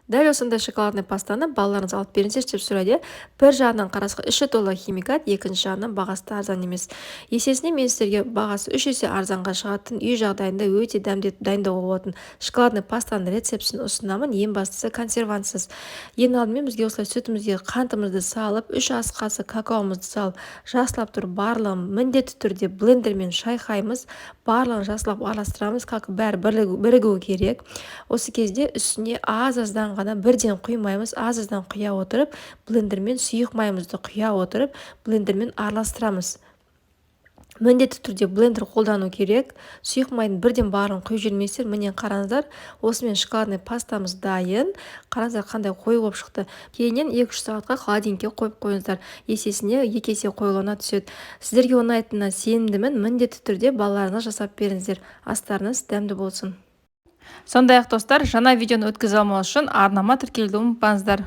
Дәл осындай шоколадный пастаны балаларыңыз алып беріңіздерші деп сұрайды. Бір жағынан қарасқа іші толы химикат, екінші жағынан бағасы да арзан емес. Есесіне мен сіздерге бағасы 3 есе арзанға шығатын, үй жағдайында өте дәмді етіп дайындауға болатын шоколадный пастаның рецептісін ұсынамын. Ең бастысы консервантсыз. Ең алдымен бізге осылай сүтімізге қантымызды салып, 3 ас қасы какаомызды салып, жақсылап тұрып барлығын міндетті түрде блендермен шайқаймыз. Барлығын жақсылап араластырамыз, как бәрі бірігуі керек. Осы кезде үстіне аз-аздан ғана бірден құймаймыз, аз-аздан құя отырып, блендермен сұйық майымызды құя отырып, блендермен араластырамыз. Міндетті түрде блендер қолдану керек. Сұйық майдың бірден барын құйып жүрмейсіздер. Міне қараңыздар, осымен шоколадный пастамыз дайын. Қараңыздар қандай қою болып шықты. Кейіннен 2-3 сағатқа холодильникке қойып қойыңыздар. Есесіне 2 есе қоюлығына түседі. Сіздерге ұнайтынына сенімдімін. Міндетті түрде балаларыңызға жасап беріңіздер. Астарыңыз дәмді болсын. Сондай-ақ достар, жаңа видеоны өткізе алмау үшін арнама тіркелуді ұмытпаңыздар.